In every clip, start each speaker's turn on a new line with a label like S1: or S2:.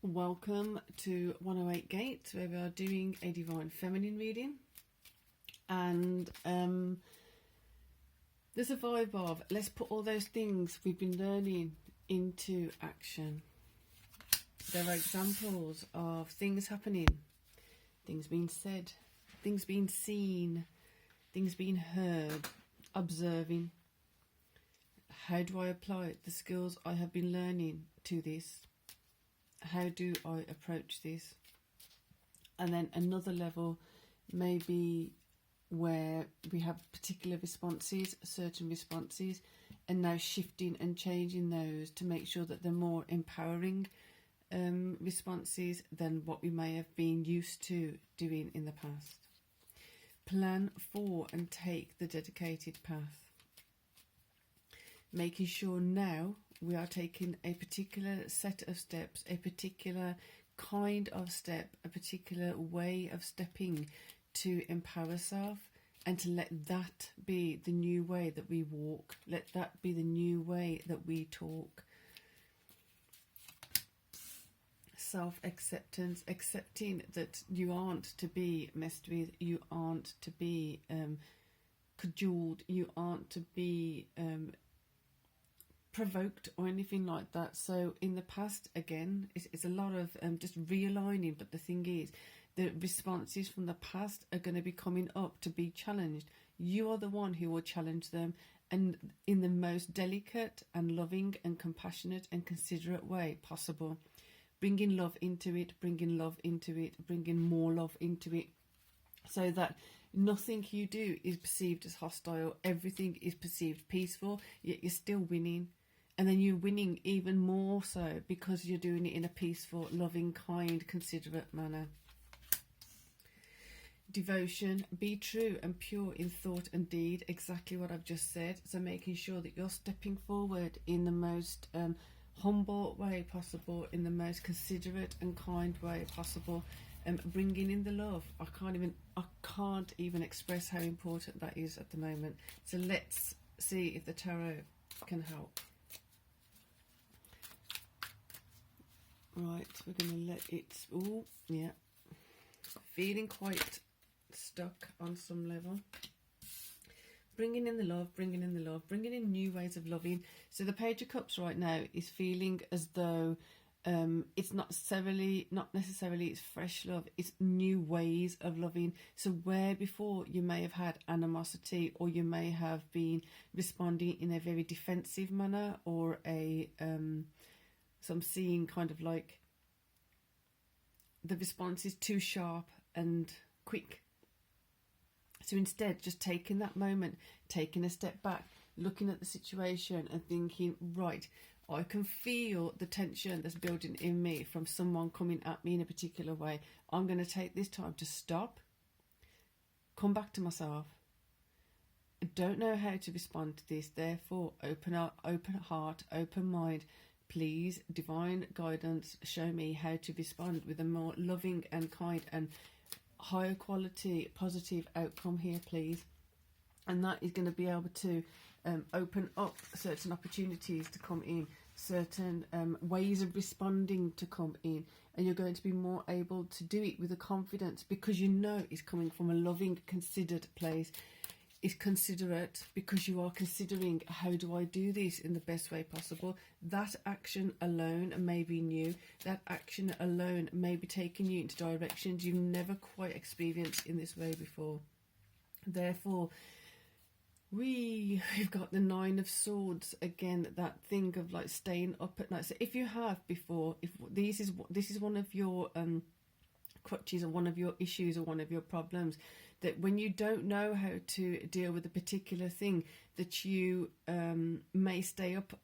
S1: Welcome to 108 Gate, where we are doing a Divine Feminine reading. And there's a vibe of let's put all those things we've been learning into action. There are examples of things happening, things being said, things being seen, things being heard, observing. How do I apply the skills I have been learning to this? How do I approach this? And then another level may be where we have particular responses, certain responses, and now shifting and changing those to make sure that they're more empowering responses than what we may have been used to doing in the past. Plan for and take the dedicated path. Making sure now we are taking a particular set of steps, a particular kind of step, a particular way of stepping to empower ourselves, and to let that be the new way that we walk. Let that be the new way that we talk. Self-acceptance, accepting that you aren't to be messed with, you aren't to be cajoled, you aren't to be provoked or anything like that. So in the past, again, it's a lot of just realigning, but the thing is, the responses from the past are going to be coming up to be challenged. You are the one who will challenge them, and in the most delicate and loving and compassionate and considerate way possible. Bringing love into it, bringing love into it, bringing more love into it, so that nothing you do is perceived as hostile. Everything is perceived peaceful, yet you're still winning. And then you're winning even more so because you're doing it in a peaceful, loving, kind, considerate manner. Devotion, be true and pure in thought and deed, exactly what I've just said. So making sure that you're stepping forward in the most humble way possible, in the most considerate and kind way possible, bringing in the love. I can't even express how important that is at the moment. So let's see if the tarot can help. Right, we're going to let it... Oh, yeah. Feeling quite stuck on some level. Bringing in the love, bringing in the love, bringing in new ways of loving. So the Page of Cups right now is feeling as though it's not necessarily it's fresh love, it's new ways of loving. So where before you may have had animosity, or you may have been responding in a very defensive manner, or a so I'm seeing kind of like the response is too sharp and quick. So instead, just taking that moment, taking a step back, looking at the situation and thinking, right, I can feel the tension that's building in me from someone coming at me in a particular way. I'm going to take this time to stop, come back to myself. I don't know how to respond to this. Therefore, open heart, open mind. Please, divine guidance, show me how to respond with a more loving and kind and higher quality, positive outcome here, please. And that is going to be able to open up certain opportunities to come in, certain ways of responding to come in, and you're going to be more able to do it with a confidence, because you know it's coming from a loving, considered place. It's considerate because you are considering, how do I do this in the best way possible? That action alone may be new. That action alone may be taking you into directions you've never quite experienced in this way before. Therefore, we've got the Nine of Swords again, that thing of like staying up at night. So if you have before, if this is one of your crutches or one of your issues or one of your problems, that when you don't know how to deal with a particular thing, that you may stay up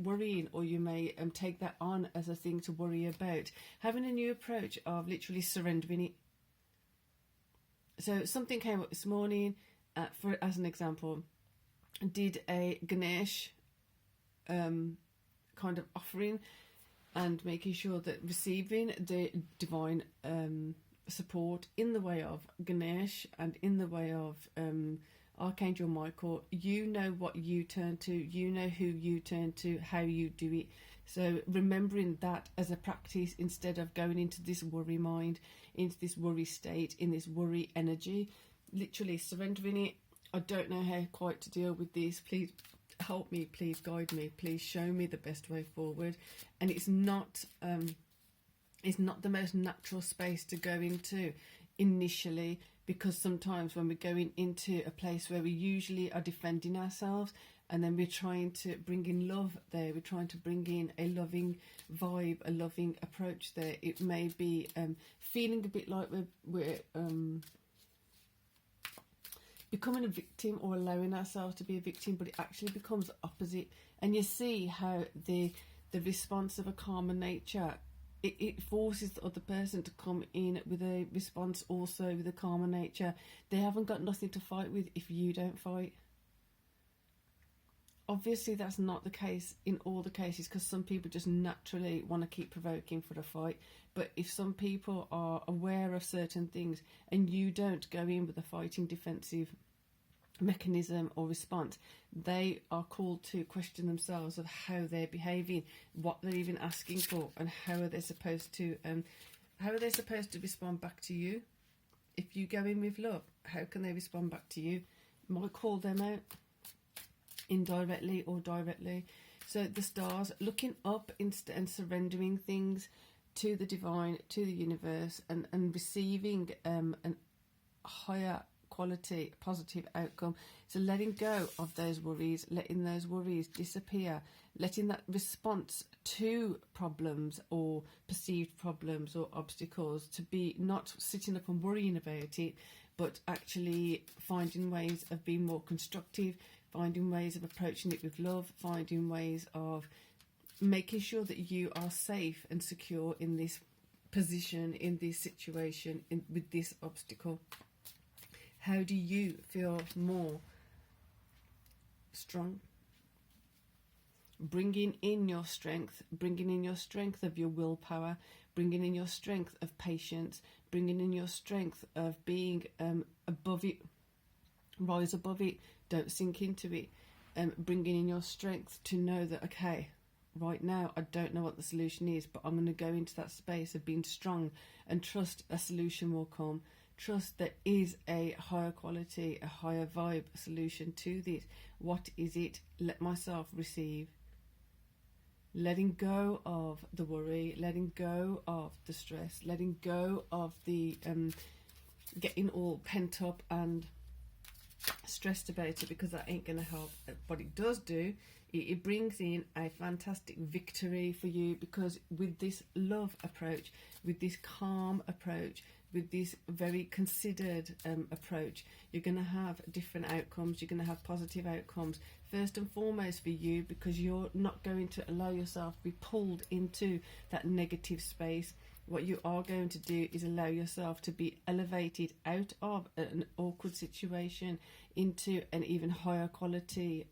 S1: worrying, or you may take that on as a thing to worry about. Having a new approach of literally surrendering it. So something came up this morning, as an example, did a Ganesh kind of offering, and making sure that receiving the divine support in the way of Ganesh and in the way of Archangel Michael. You know what you turn to, you know who you turn to, how you do it. So remembering that as a practice, instead of going into this worry mind, into this worry state, in this worry energy, literally surrendering it. I don't know how quite to deal with this. Please help me, please guide me, please show me the best way forward. And it's not the most natural space to go into initially, because sometimes when we're going into a place where we usually are defending ourselves, and then we're trying to bring in love there, we're trying to bring in a loving vibe, a loving approach there, it may be feeling a bit like we're becoming a victim, or allowing ourselves to be a victim, but it actually becomes the opposite. And you see how the response of a calmer nature, it forces the other person to come in with a response also with a calmer nature. They haven't got nothing to fight with if you don't fight. Obviously that's not the case in all the cases, because some people just naturally want to keep provoking for a fight. But if some people are aware of certain things and you don't go in with a fighting defensive mechanism or response, they are called to question themselves of how they're behaving, what they're even asking for, and how are they supposed to respond back to you. If you go in with love, how can they respond back to you? You might call them out indirectly or directly. So the stars, looking up instead and surrendering things to the divine, to the universe, and receiving an higher quality positive outcome. So letting go of those worries, letting those worries disappear, letting that response to problems or perceived problems or obstacles to be not sitting up and worrying about it, but actually finding ways of being more constructive, finding ways of approaching it with love, finding ways of making sure that you are safe and secure in this position, in this situation, with this obstacle. How do you feel more strong? Bringing in your strength of your willpower, bringing in your strength of patience, bringing in your strength of being above it, rise above it, don't sink into it, bringing in your strength to know that, okay, right now I don't know what the solution is, but I'm going to go into that space of being strong and trust a solution will come. Trust there is a higher quality, a higher vibe solution to this. What is it? Let myself receive. Letting go of the worry, letting go of the stress, letting go of the getting all pent up and stressed about it, because that ain't going to help. What it does do, it brings in a fantastic victory for you, because with this love approach, with this calm approach, with this very considered approach, you're going to have different outcomes. You're going to have positive outcomes, first and foremost for you, because you're not going to allow yourself to be pulled into that negative space. What you are going to do is allow yourself to be elevated out of an awkward situation into an even higher quality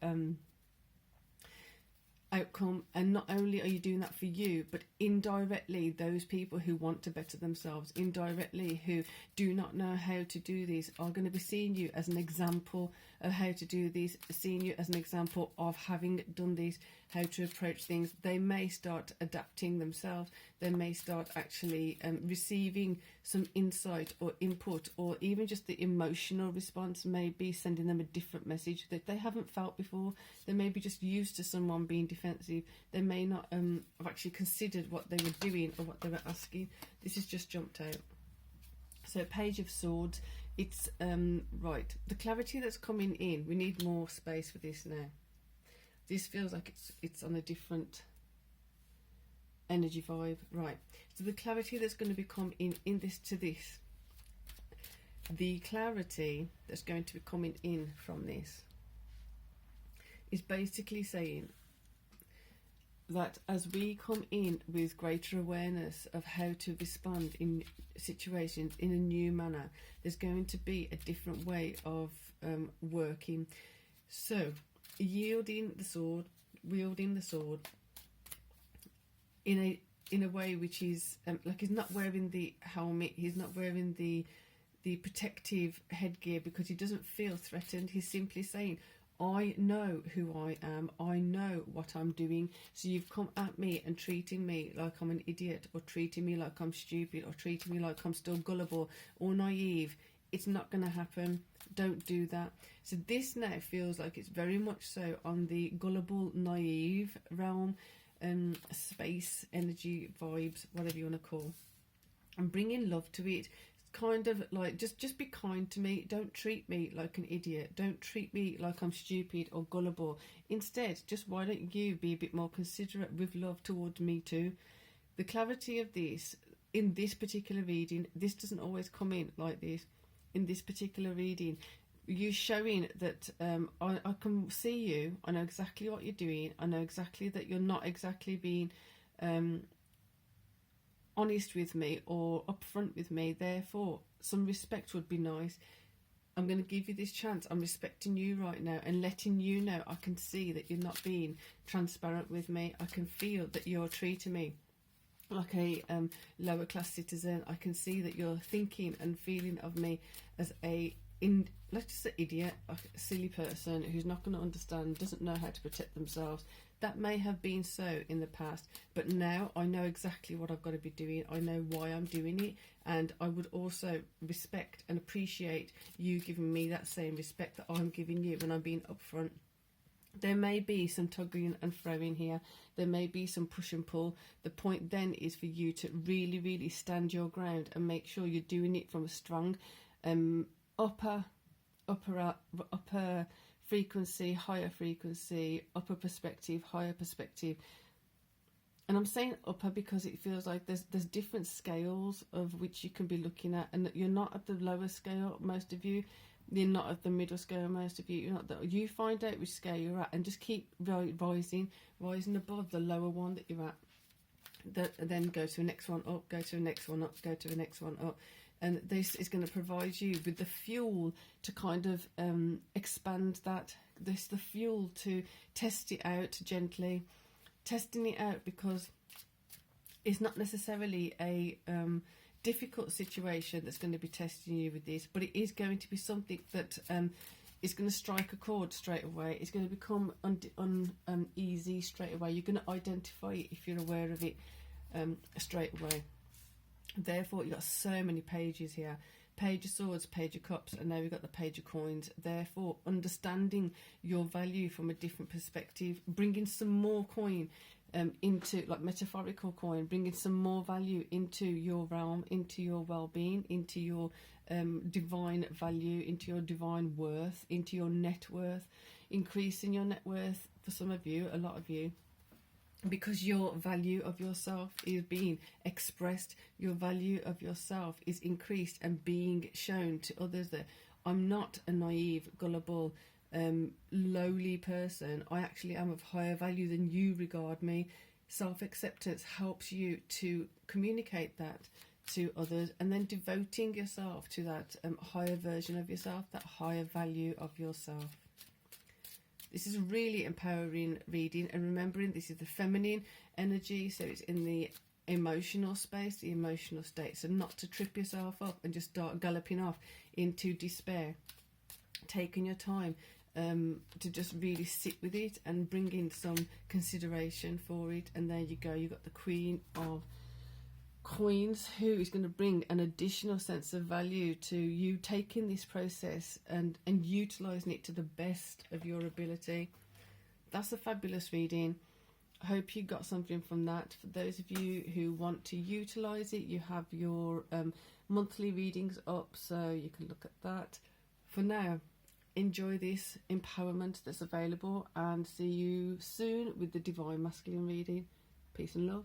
S1: outcome. And not only are you doing that for you, but indirectly those people who want to better themselves, indirectly who do not know how to do this, are going to be seeing you as an example of how to do this, seeing you as an example of having done this, how to approach things. They may start adapting themselves. They may start actually receiving some insight or input, or even just the emotional response may be sending them a different message that they haven't felt before. They may be just used to someone being defensive. They may not have actually considered what they were doing or what they were asking. This has just jumped out. So Page of Swords, it's right, the clarity that's coming in, we need more space for this now. This feels like it's on a different energy vibe. Right, so the clarity that's going to be coming in this to this, the clarity that's going to be coming in from this is basically saying that as we come in with greater awareness of how to respond in situations in a new manner, there's going to be a different way of working. So wielding the sword in a way which is like, he's not wearing the helmet, he's not wearing the protective headgear because he doesn't feel threatened. He's simply saying, I know who I am. I know what I'm doing. So you've come at me and treating me like I'm an idiot, or treating me like I'm stupid, or treating me like I'm still gullible or naive. It's not going to happen. Don't do that. So this now feels like it's very much so on the gullible, naive realm, space, energy, vibes, whatever you want to call. And bringing love to it. Kind of like, just be kind to me. Don't treat me like an idiot. Don't treat me like I'm stupid or gullible. Instead, just why don't you be a bit more considerate with love towards me too? The clarity of this, in this particular reading, this doesn't always come in like this. In this particular reading, you showing that I can see you. I know exactly what you're doing. I know exactly that you're not exactly being honest with me or upfront with me. Therefore, some respect would be nice. I'm going to give you this chance. I'm respecting you right now and letting you know I can see that you're not being transparent with me. I can feel that you're treating me like a lower class citizen. I can see that you're thinking and feeling of me as let's just say idiot, a silly person who's not going to understand, doesn't know how to protect themselves. That may have been so in the past, but now I know exactly what I've got to be doing. I know why I'm doing it, and I would also respect and appreciate you giving me that same respect that I'm giving you when I'm being upfront. There may be some tugging and throwing here. There may be some push and pull. The point then is for you to really, really stand your ground and make sure you're doing it from a strong upper frequency, higher frequency, upper perspective, higher perspective. And I'm saying upper because it feels like there's different scales of which you can be looking at, and that you're not at the lower scale, most of you. You're not at the middle scale, most of you. You're not. You find out which scale you're at, and just keep rising above the lower one that you're at. Then go to the next one up, go to the next one up, go to the next one up. And this is going to provide you with the fuel to kind of expand that. This the fuel to test it out gently. Testing it out because it's not necessarily a difficult situation that's going to be testing you with this, but it is going to be something that is going to strike a chord straight away. It's going to become easy straight away. You're going to identify it if you're aware of it straight away. Therefore, you've got so many pages here. Page of Swords, Page of Cups, and now we've got the Page of Coins. Therefore, understanding your value from a different perspective, bringing some more coin into, like metaphorical coin, bringing some more value into your realm, into your well-being, into your divine value, into your divine worth, into your net worth, increasing your net worth for some of you, a lot of you. Because your value of yourself is being expressed, your value of yourself is increased and being shown to others that I'm not a naive, gullible, lowly person. I actually am of higher value than you regard me. Self-acceptance helps you to communicate that to others, and then devoting yourself to that higher version of yourself, that higher value of yourself. This is a really empowering reading, and remembering this is the feminine energy, so it's in the emotional space, the emotional state. So not to trip yourself up and just start galloping off into despair. Taking your time to just really sit with it and bring in some consideration for it. And there you go, you've got the Queen of Coins, who is going to bring an additional sense of value to you taking this process and utilising it to the best of your ability. That's a fabulous reading. I hope you got something from that. For those of you who want to utilise it, you have your monthly readings up, so you can look at that. For now, enjoy this empowerment that's available, and see you soon with the Divine Masculine reading. Peace and love.